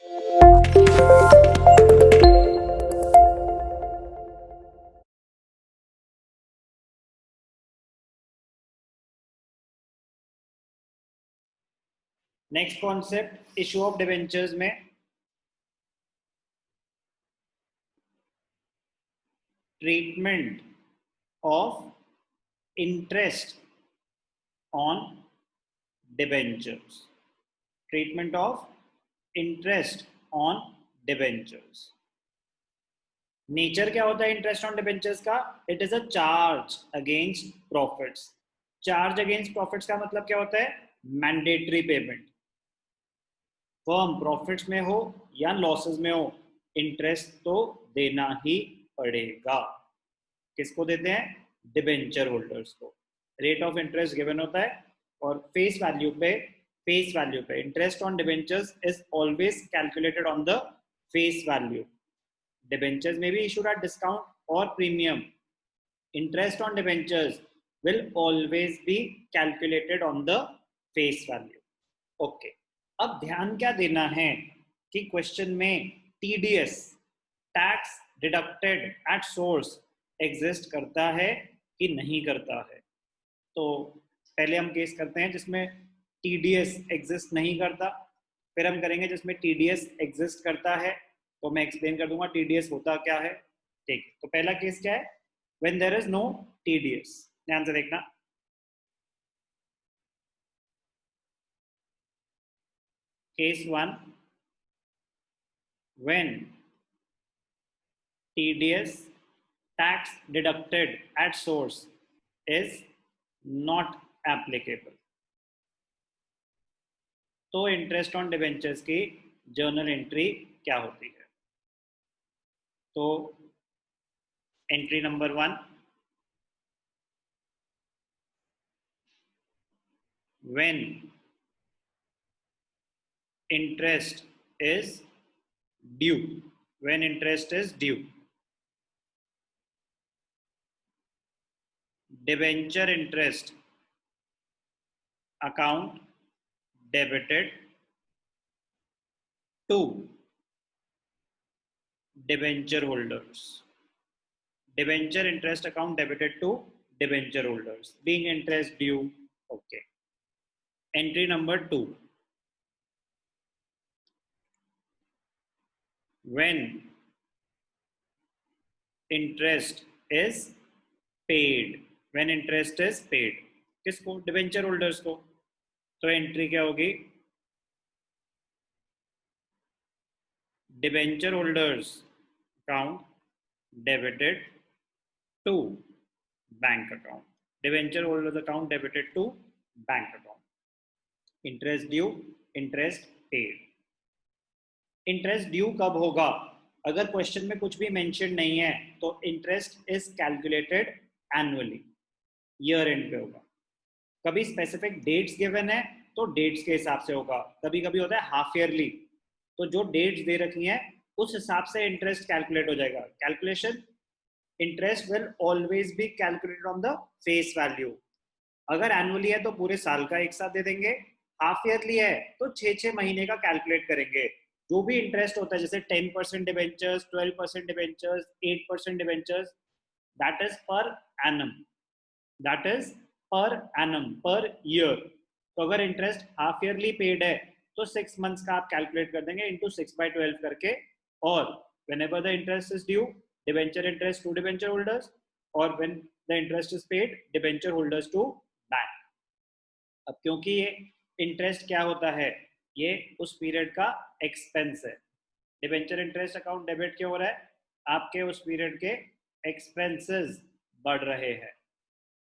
Next concept issue of debentures में treatment of interest on debentures, treatment of interest on debentures. Nature क्या होता है interest on debentures का? It is a charge against profits. Charge against profits का मतलब क्या होता है? Mandatory payment. फर्म प्रॉफिट्स में हो या लॉसेस में हो, इंटरेस्ट तो देना ही पड़ेगा। किसको देते हैं? डिबेंचर होल्डर्स को। रेट ऑफ इंटरेस्ट गिवन होता है और फेस वैल्यू पे interest on debentures is always calculated on the face value. Debentures may be issued at discount or premium. Interest on debentures will always be calculated on the face value. Okay. अब ध्यान क्या देना है कि question में TDS, tax deducted at source, exist करता है कि नहीं करता है। तो पहले हम केस करते हैं जिसमें TDS एग्जिस्ट नहीं करता, फिर हम करेंगे जिसमें TDS एग्जिस्ट करता है। तो मैं एक्सप्लेन कर दूंगा TDS होता क्या है। ठीक, तो पहला केस क्या है? When there is no TDS। ध्यान से देखना। Case 1, when TDS, tax deducted at source, is not applicable. तो इंटरेस्ट ऑन डिबेंचर्स की जर्नल एंट्री क्या होती है? तो entry number 1, when interest is due, when interest is due, debenture interest account debited to debenture holders, debenture interest account debited to debenture holders, being interest due. Okay. Entry number 2, when interest is paid, when interest is paid, किसको? Debenture holders को। तो entry क्या होगी? Debenture holders account debited to bank account, debenture holders account debited to bank account. Interest due, interest paid. Interest due कब होगा? अगर question में कुछ भी मेंशन नहीं है तो interest is calculated annually, year end पे होगा। कभी स्पेसिफिक डेट्स गिवन है तो डेट्स के हिसाब से होगा, कभी कभी होता है हाफ ईयरली, तो जो डेट्स दे रखी हैं उस हिसाब से इंटरेस्ट कैलकुलेट हो जाएगा। Calculation, interest will always be calculated on the face value. अगर एनुअली है तो पूरे साल का एक साथ दे देंगे, हाफ ईयरली है तो 6-6 महीने का कैलकुलेट करेंगे। जो भी इंटरेस्ट होता है, जैसे 10% debentures, 12% debentures, 8% debentures, that is per annum, that is per annum, per year. तो अगर इंटरेस्ट हाफ ईयरली पेड है तो 6 मंथ्स का आप कैलकुलेट कर देंगे इंटू 6/12 करके। और whenever the interest is due, debenture interest to debenture holders, or when the interest is paid, debenture holders to bank। अब क्योंकि ये इंटरेस्ट क्या होता है, ये उस पीरियड का एक्सपेंस है। डिबेंचर इंटरेस्ट अकाउंट डेबिट क्यों हो रहा है? आपके उस पीरियड के एक्सपेंसेस बढ़ रहे हैं।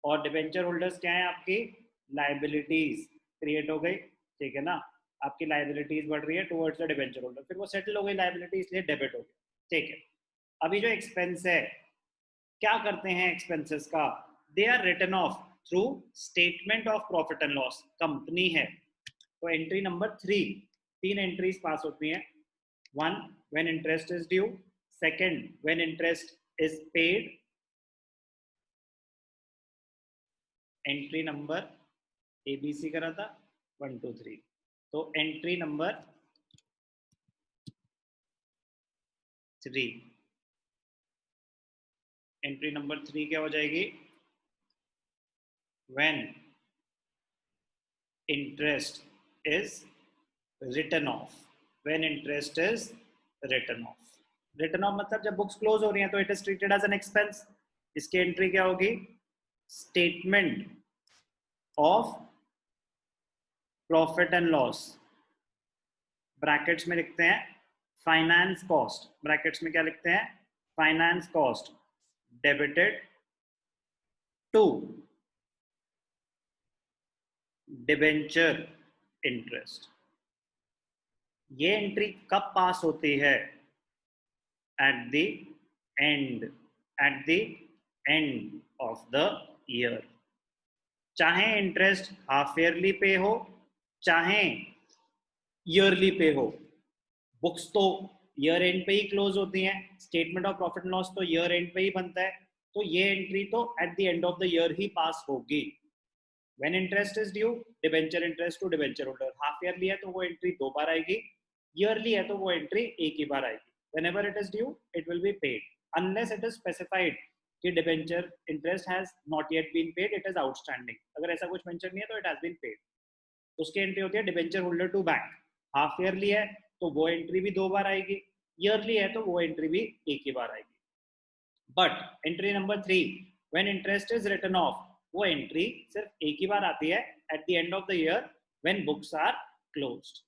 और डिबेंचर होल्डर्स क्या है? आपकी लाइबिलिटीज क्रिएट हो गई, ठीक है ना? आपकी लाइबिलिटीज बढ़ रही है टुवर्ड्स द डिबेंचर होल्डर, फिर वो सेटल हो गई लाइबिलिटी, इसलिए डेबिट हो गया, ठीक है। अभी जो एक्सपेंस है, क्या करते हैं एक्सपेंसेस का? They are written off through statement of profit and loss. Company है तो एंट्री नंबर 3, 3 एंट्रीज पास होती हैं। 1, when interest is due, second, when interest is paid. Entry number ABC करा था 1 2 3, तो एंट्री नंबर 3, एंट्री नंबर 3 क्या हो जाएगी? When interest is written off, when interest is written off. Written off मतलब जब बुक्स क्लोज हो रही हैं तो it is treated as an expense. इसकी एंट्री क्या होगी? Statement of profit and loss, brackets में लिखते हैं फाइनेंस कॉस्ट, ब्रैकेट्स में क्या लिखते हैं? Finance cost debited to debenture interest. ये एंट्री कब पास होती है? At the end, at the end of the year. चाहे इंटरेस्ट हाफ ईयरली पे हो, चाहे ईयरली पे हो। बुक्स तो ईयर एंड पे ही क्लोज होती हैं, statement of profit and loss तो ईयर एंड पे ही बनता है, तो ये एंट्री तो at the end of the year ही पास होगी। When interest is due, debenture interest to debenture holder. Half yearly है तो वो एंट्री 2 बार आएगी, ईयरली है तो वो एंट्री एक ही बार आएगी। whenever it is due it will be paid unless it is specified कि debenture interest has not yet been paid, it is outstanding. अगर ऐसा कुछ मेंशन नहीं है तो इट हैज बीन पेड, उसकी एंट्री होती है debenture holder to bank. Half yearly है तो वो एंट्री भी 2 बार आएगी, ईयरली है तो वो एंट्री भी एक ही बार आएगी। But entry number 3, when interest is written off, वो एंट्री सिर्फ एक ही बार आती है at the end of the year when books are closed.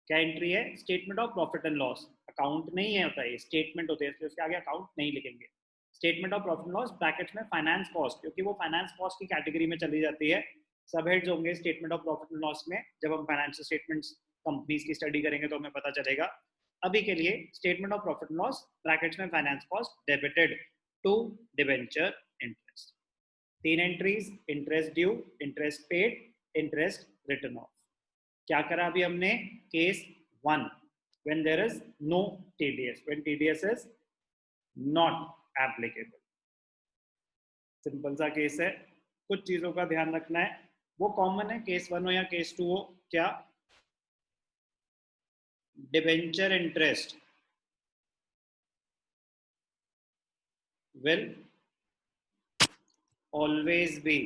क्या एंट्री है? Statement of profit and loss. Account नहीं है होता है, स्टेटमेंट होते हैं, उसके आगे अकाउंट नहीं लिखेंगे। Statement of profit and loss brackets में फाइनेंस कॉस्ट, क्योंकि वो फाइनेंस कॉस्ट की कैटेगरी में चली जाती है। सब हेड्स होंगे statement of profit and loss में, जब हम फाइनेंशियल स्टेटमेंट्स कंपनीज की स्टडी करेंगे तो हमें पता चलेगा। अभी के लिए statement of profit and loss brackets में finance cost debited to debenture interest. 3 entries, interest due, interest paid, interest written off. क्या करा अभी हमने? Case 1, when there is no TDS, when TDS is not applicable। Simple सा case है, कुछ चीजों का ध्यान रखना है, वो कॉमन है, केस 1 हो या केस 2 हो। क्या? Debenture interest will always be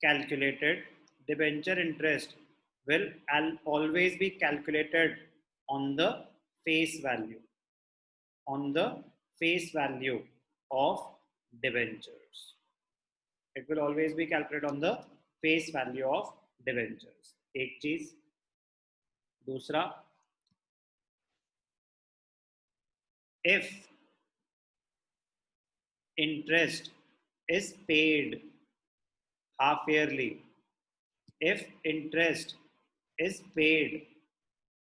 calculated, debenture interest will always be calculated on the face value, on the face value of debentures. It will always be calculated on the face value of debentures। एक चीज। दूसरा, if interest is paid half yearly, if interest is paid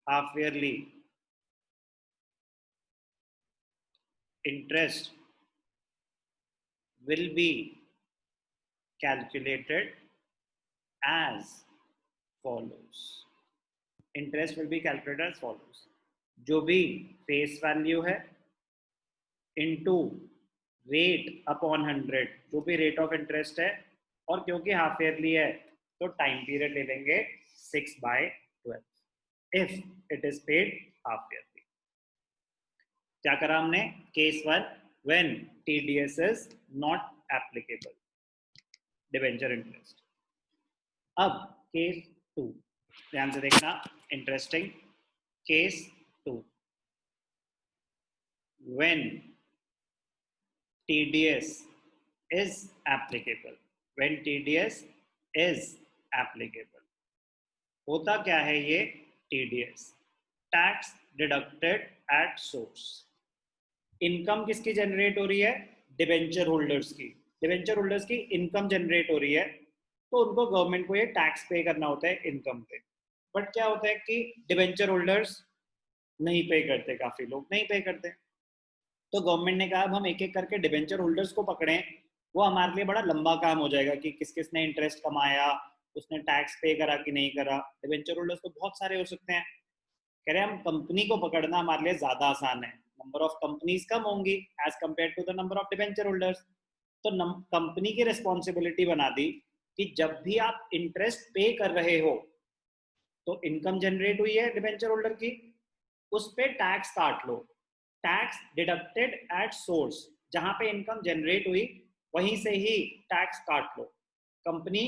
half yearly, interest will be calculated as follows। interest will be calculated as follows। जो भी face value है into rate upon 100, जो भी rate of interest है, और क्योंकि half yearly है तो टाइम पीरियड ले लेंगे 6/12 if it is paid half yearly. क्या करा हमने? Case 1, when TDS is not applicable, debenture interest. अब केस 2 ध्यान से देखना, interesting. Case 2, when TDS is applicable, when TDS is applicable, होता क्या है ये TDS? Tax deducted at source. Income किसकी जनरेट हो रही है? डिबेंचर होल्डर्स की। डिबेंचर होल्डर्स की इनकम जनरेट हो रही है तो उनको गवर्नमेंट को ये टैक्स पे करना होता है इनकम पे। बट क्या होता है कि डिबेंचर होल्डर्स नहीं पे करते, काफी लोग नहीं पे करते, तो गवर्नमेंट ने कहा अब हम एक एक करके डिबेंचर होल्डर्स को पकड़ें, वो हमारे लिए बड़ा लंबा काम हो जाएगा कि किस किस ने इंटरेस्ट कमाया, उसने टैक्स पे करा कि नहीं करा। डिबेंचर होल्डर्स तो बहुत सारे हो सकते हैं। कह रहे हम कंपनी को पकड़ना हमारे लिए ज्यादा आसान है, नंबर ऑफ कंपनीज कम होंगी as compare to the number of debenture holders. तो कंपनी की रिस्पॉन्सिबिलिटी बना दी कि जब भी आप इंटरेस्ट पे कर रहे हो तो इनकम जनरेट हुई है डिबेंचर होल्डर की, उस पे टैक्स काट लो, टैक्स डिडक्टेड एट सोर्स, जहां पे इनकम जनरेट हुई वहीं से ही टैक्स काट लो। कंपनी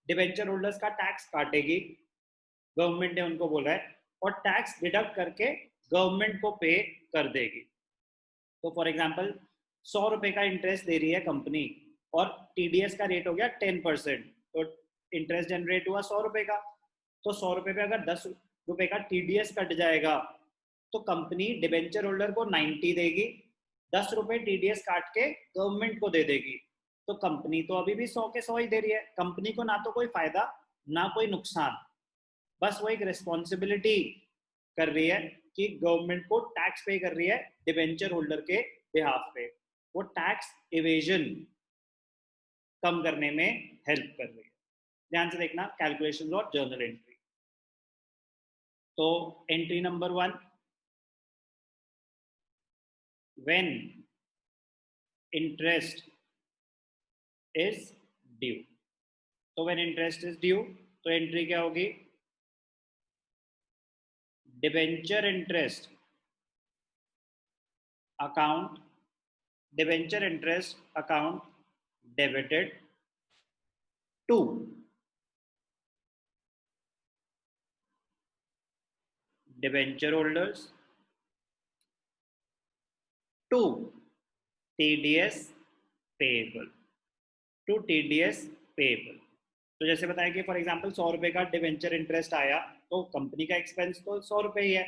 डिबेंचर होल्डर्स का टैक्स काटेगी, गवर्नमेंट ने उनको बोला है, और टैक्स डिडक्ट करके गवर्नमेंट को पे कर देगी। तो फॉर एग्जांपल 100 रुपए का इंटरेस्ट दे रही है कंपनी और टीडीएस का रेट हो गया 10%, तो इंटरेस्ट जनरेट हुआ 100 रुपए का, तो 100 रुपए पे अगर 10 रुपए का टीडीएस कट जाएगा तो कंपनी डिबेंचर होल्डर को 90 देगी, 10 रुपए टीडीएस काट के गवर्नमेंट को दे देगी। तो कंपनी तो अभी भी 100 के 100 ही दे रही है, कंपनी को ना तो कोई फायदा ना कोई नुकसान, बस वो एक रिस्पॉन्सिबिलिटी कर रही है कि गवर्नमेंट को टैक्स पे कर रही है डिबेंचर होल्डर के बिहाफ पे, वो टैक्स इवेजन कम करने में हेल्प कर रही है। ध्यान से देखना कैलकुलेशंस और जर्नल एंट्री। तो entry number 1, when interest is due. तो व्हेन इंटरेस्ट इज ड्यू तो एंट्री क्या होगी, debenture interest account, debenture interest account debited to debenture holders to TDS payable, to TDS payable. तो जैसे बताया कि फॉर एग्जांपल 100 रुपए का डिबेंचर इंटरेस्ट आया तो कंपनी का एक्सपेंस तो 100 रुपए ही है,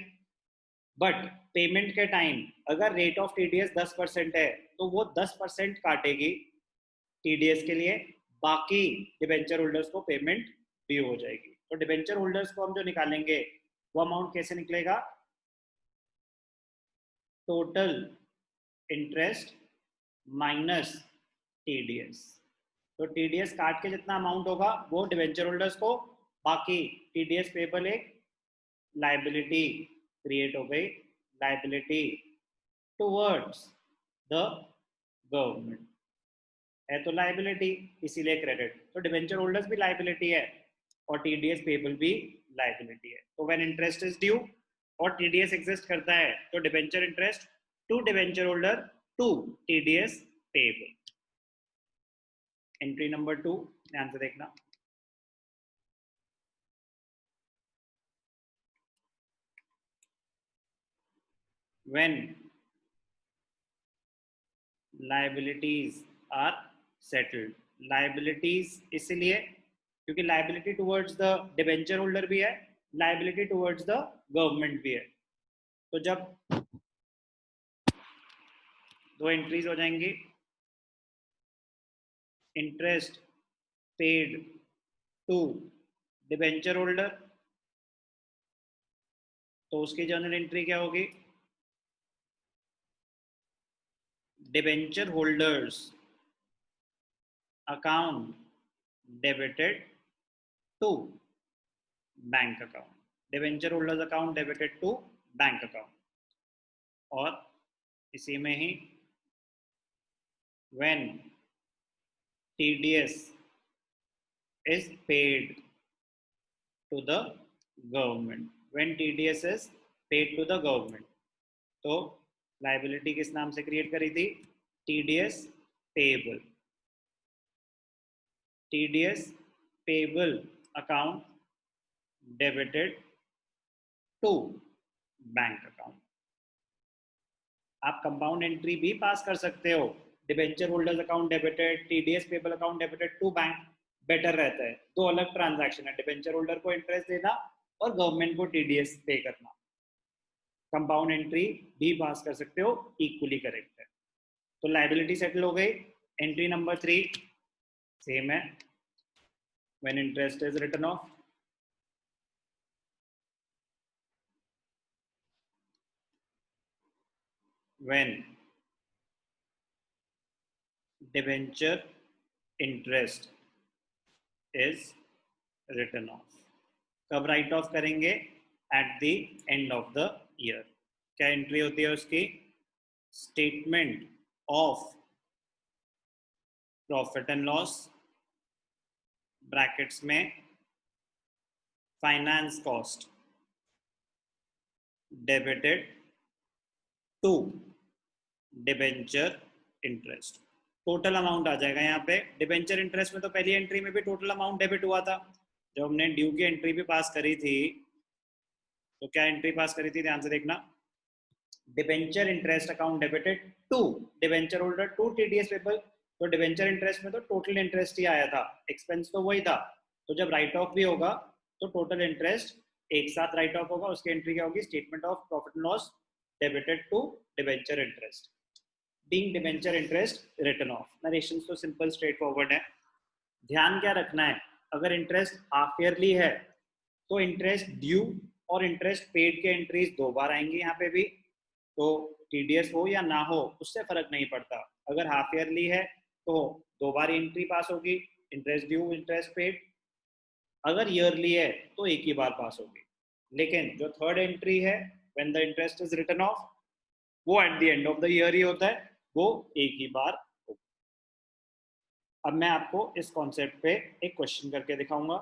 बट पेमेंट के टाइम अगर रेट ऑफ टीडीएस 10% है तो वो 10% काटेगी टीडीएस के लिए, बाकी डिबेंचर होल्डर्स को पेमेंट ड्यू हो जाएगी। तो डिबेंचर होल्डर्स को हम जो निकालेंगे वो अमाउंट कैसे निकलेगा, टोटल इंटरेस्ट माइनस टीडीएस। तो टीडीएस काट के जितना अमाउंट होगा वो डिबेंचर होल्डर्स को, बाकी टीडीएस पेबल एक लाइबिलिटी क्रिएट हो गई, लाइबिलिटी टुवर्ड्स द गवर्नमेंट, है तो लाइबिलिटी इसीलिए क्रेडिट, तो डिबेंचर होल्डर्स भी लाइबिलिटी है और टीडीएस पेबल भी लाइबिलिटी है। तो व्हेन इंटरेस्ट इज ड्यू और टीडीएस एग्जिस्ट करता है तो debenture interest to debenture holder to TDS payable. Entry number 2 ध्यान से देखना, when liabilities are settled. Liabilities इसलिए क्योंकि liability towards the debenture holder भी है, लाइबिलिटी टुवर्ड्स द गवर्नमेंट भी है। तो जब दो एंट्रीज हो जाएंगी, interest paid to debenture holder, तो उसकी जर्नल एंट्री क्या होगी, debenture holders account debited to bank account, debenture holders account debited to bank account. और इसी में ही when TDS is paid to the government, when TDS is paid to the government, तो liability किस नाम से क्रिएट करी थी, TDS payable, TDS payable account debited to bank account. आप कंपाउंड एंट्री भी पास कर सकते हो, debenture holders account debited, TDS payable account debited to bank, better रहता है। दो अलग ट्रांजैक्शन है, डिबेंचर होल्डर को इंटरेस्ट देना और गवर्नमेंट को टीडीएस पे करना। कंपाउंड एंट्री भी पास कर सकते हो, इक्वली करेक्ट है। तो लाइबिलिटी सेटल हो गई। एंट्री नंबर 3 सेम है, when interest is written off, when debenture interest is written off. कब राइट ऑफ करेंगे, at the end of the year. क्या एंट्री होती है उसकी, statement of profit and loss brackets में finance cost debited to debenture interest. Total amount आ जाएगा यहाँ पे। डिबेंचर इंटरेस्ट में तो पहली एंट्री में भी टोटल अमाउंट डेबिट हुआ था। जब हमने ड्यू की एंट्री भी पास करी थी तो क्या एंट्री पास करी थी, ध्यान से देखना। Debenture interest account debited to debenture holder to TDS payable. तो डिबेंचर इंटरेस्ट में तो टोटल इंटरेस्ट ही आया था, एक्सपेंस तो वही था। तो जब राइट ऑफ भी होगा तो टोटल इंटरेस्ट एक साथ राइट ऑफ होगा। उसकी एंट्री क्या होगी, statement of profit and loss debited to debenture interest. Being debenture interest written off. Narration तो सिंपल स्ट्रेट फॉरवर्ड है। ध्यान क्या रखना है, अगर इंटरेस्ट हाफ ईयरली है तो इंटरेस्ट ड्यू और इंटरेस्ट पेड के एंट्रीज दो बार आएंगी यहाँ पे भी। तो टीडीएस हो या ना हो उससे फर्क नहीं पड़ता। अगर हाफ ईयरली है तो दो बार एंट्री पास होगी, इंटरेस्ट ड्यू इंटरेस्ट पेड। अगर ईयरली है तो एक ही बार पास होगी। लेकिन जो थर्ड एंट्री है when the interest is written off, वो at the end of the year ही होता है, वो एक ही बार होगा। अब मैं आपको इस कॉन्सेप्ट पे एक क्वेश्चन करके दिखाऊंगा।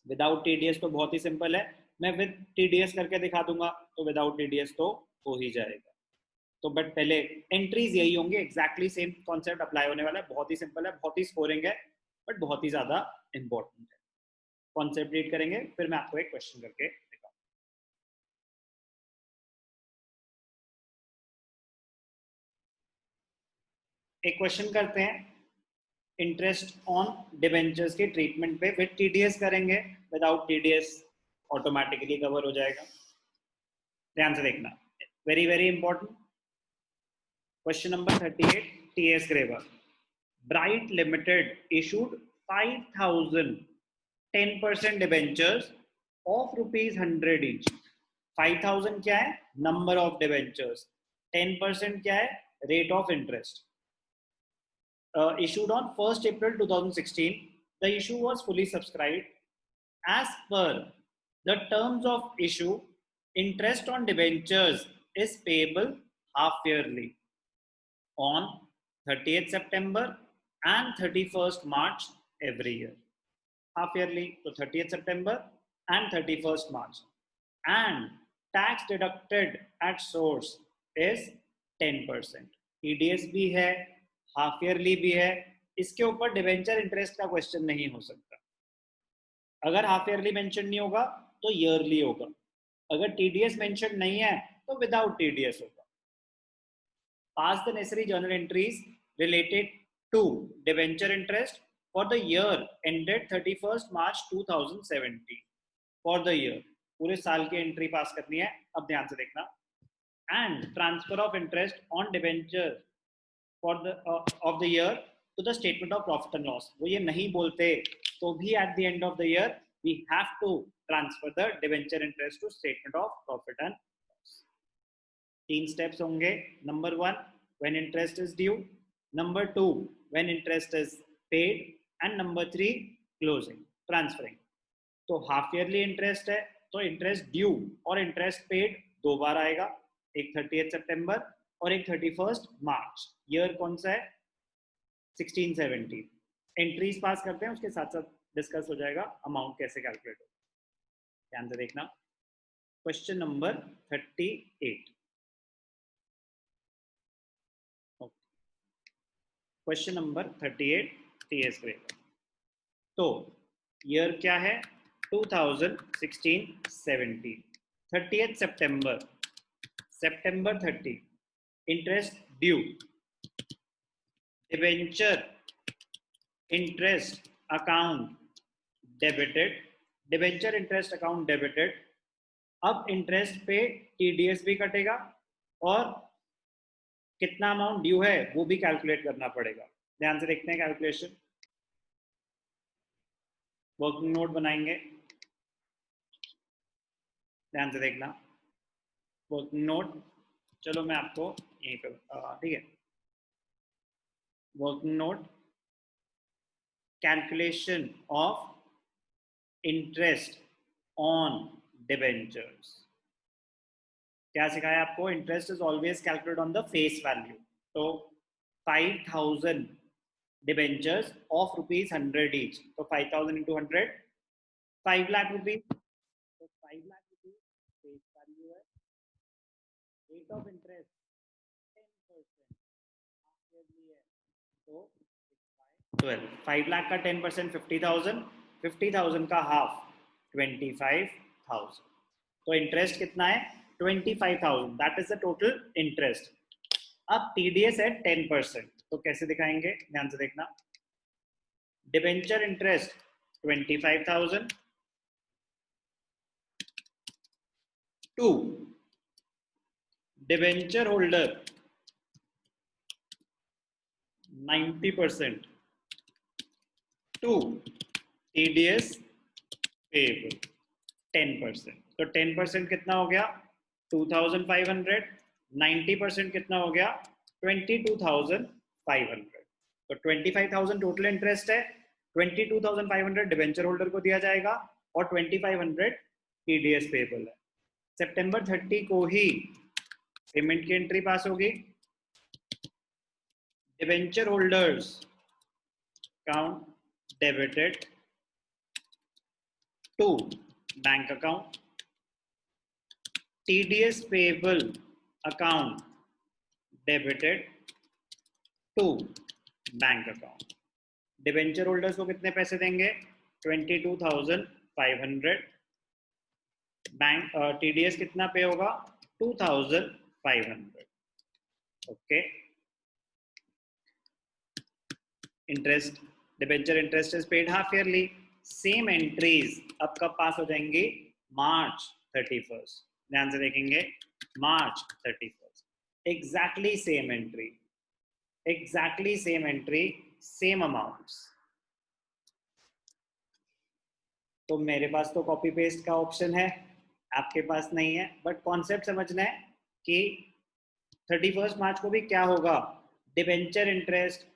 विदाउट टीडीएस तो बहुत ही सिंपल है, मैं विद टीडीएस करके दिखा दूंगा। तो विदाउट टीडीएस तो हो ही जाएगा। तो बट पहले एंट्रीज यही होंगे, एग्जैक्टली सेम कॉन्सेप्ट अप्लाई होने वाला है। बहुत ही सिंपल है, बहुत ही स्कोरिंग है, बट बहुत ही ज्यादा इंपॉर्टेंट है। कॉन्सेप्ट रीड करेंगे फिर मैं आपको एक क्वेश्चन करके दिखाऊंगा। एक क्वेश्चन करते हैं, इंटरेस्ट ऑन डिबेंचर्स के ट्रीटमेंट पे विद टीडीएस करेंगे, विदाउट टीडीएस ऑटोमेटिकली कवर हो जाएगा। ध्यान से देखना, very very important. Question number 38, TS Grover bright limited issued 5000 10% debentures of ₹100 each. 5000 क्या है, नंबर ऑफ डिबेंचर्स। 10% क्या है, rate of interest. Issued on 1st April 2016, the issue was fully subscribed. As per the terms of issue, interest on debentures is payable half yearly on 30th September and 31st March every year. Half yearly, so 30th September and 31st March. And tax deducted at source is 10%. TDS भी है, half yearly भी है। इसके ऊपर debenture interest का question नहीं हो सकता। अगर हाफ ईयरली मेंशन नहीं होगा तो ईयरली होगा। अगर टीडीएस मेंशन नहीं है तो विदाउट टीडीएस होगा। Pass the necessary journal entries related to debenture interest for the year ended 31st March 2017। For the year, पूरे साल की एंट्री पास करनी है। अब ध्यान से देखना। And transfer of interest on debenture for the of the year to the statement of profit and loss। वो ये नहीं बोलते तो भी at the end of the year we have to transfer the debenture interest to statement of profit and loss। तीन steps होंगे। Number 1 when interest is due, number 2 when interest is paid, and number 3 closing transferring। तो half yearly interest है तो interest due और interest paid दो बार आएगा, एक 30th सितंबर और एक 31st मार्च। ईयर कौन सा है, 16-17। एंट्रीज पास करते हैं, उसके साथ साथ डिस्कस हो जाएगा अमाउंट कैसे कैलकुलेट हो। ध्यान से देखना। Question number 38, question number 38 TS grade. तो ईयर क्या है, 2016-17। 30th सितंबर, September 30, interest due, debenture interest account debited, debenture interest account debited। अब इंटरेस्ट पे टीडीएस भी कटेगा और कितना अमाउंट ड्यू है वो भी कैलकुलेट करना पड़ेगा। ध्यान से देखते हैं कैलकुलेशन। वर्किंग नोट बनाएंगे, ध्यान से देखना। वर्किंग नोट, चलो मैं आपको यहीं पे ठीक है। Working note, calculation of interest on debentures. क्या सिखाया आपको, interest is always calculate on the face value. तो 5000 डिबेंचर्स ऑफ ₹100 ईच, तो 5000 इंटू 100 5 लाख रुपीज। तो 5 लाख रुपीज फेस वैल्यू है rate of interest 10% half yearly है, तो 12 5 लाख का 10% 50,000, 50,000 का हाफ 25,000, तो इंटरेस्ट कितना है 25,000, that is the total interest. अब टीडीएस है 10%, तो कैसे दिखाएंगे, ध्यान से देखना। Debenture interest 25,000 to debenture holder 90% to TDS payable 10%, तो 10% कितना हो गया 2,500, 90% कितना हो गया 22,500, तो 25,000 टोटल इंटरेस्ट है, 22,500 डिबेंचर होल्डर को दिया जाएगा और 2,500 टीडीएस पेबल है। सितंबर 30 को ही पेमेंट की एंट्री पास होगी। Debenture holders account debited to bank account, TDS payable account debited to bank account. Debenture holders को कितने पैसे देंगे 22,500, बैंक TDS कितना पे होगा 2,500, okay. Interest, debenture interest is paid half yearly, same entries अब कब पास हो जाएंगी मार्च 31, ध्यान से देखेंगे मार्च 31, exactly same entry, exactly same entry, same amounts. तो मेरे पास तो कॉपी पेस्ट का ऑप्शन है, आपके पास नहीं है, बट कॉन्सेप्ट समझना है कि 31 मार्च को भी क्या होगा, debenture interest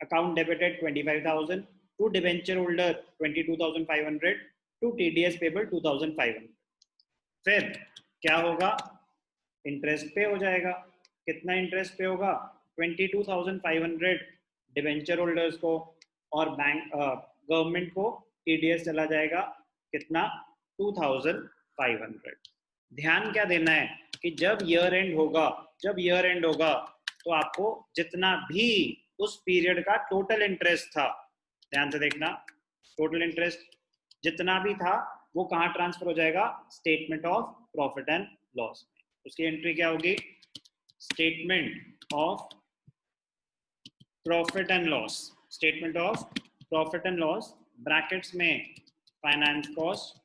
account debited 25,000 to debenture holder 22,500 to TDS payable 2,500, फिर क्या होगा इंटरेस्ट पे हो जाएगा, कितना इंटरेस्ट पे होगा 22,500 डिबेंचर होल्डर्स को, और बैंक गवर्नमेंट को टीडीएस चला जाएगा कितना 2,500। ध्यान क्या देना है कि जब ईयर एंड होगा, जब ईयर एंड होगा तो आपको जितना भी उस पीरियड का टोटल इंटरेस्ट था, ध्यान से देखना, टोटल इंटरेस्ट जितना भी था वो कहाँ ट्रांसफर हो जाएगा statement of profit and loss में। उसकी एंट्री क्या होगी statement of profit and loss, statement of profit and loss brackets में फाइनेंस कॉस्ट,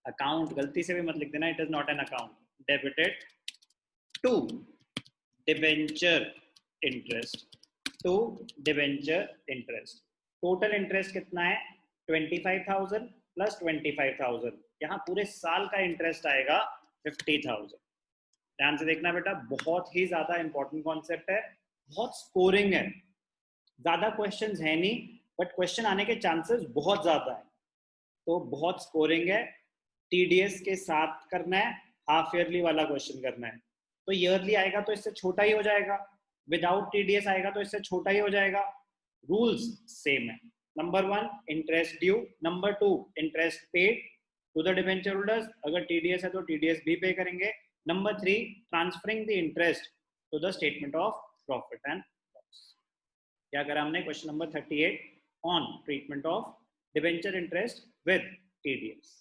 अकाउंट गलती से भी मत लिख देना, it is not an account, debited to debenture interest, to debenture interest. Total interest कितना है 25,000 प्लस 25,000, यहाँ पूरे साल का इंटरेस्ट आएगा 50,000। ध्यान से देखना बेटा, बहुत ही ज्यादा इंपॉर्टेंट कॉन्सेप्ट है, बहुत स्कोरिंग है, ज्यादा क्वेश्चंस है नहीं बट क्वेश्चन आने के चांसेस बहुत ज्यादा है, तो बहुत स्कोरिंग है। टीडीएस के साथ करना है, हाफ ईयरली वाला क्वेश्चन करना है, तो ईयरली आएगा तो इससे छोटा ही हो जाएगा, विदाउट टीडीएस आएगा तो इससे छोटा ही हो जाएगा, रूल्स सेम है। Number 1 interest due, number 2 interest paid to the debenture holders, अगर टीडीएस है तो टीडीएस भी पे करेंगे, number 3 transferring the interest to the statement of profit and loss. क्या करा हमने question number 38 on treatment of debenture interest with TDS.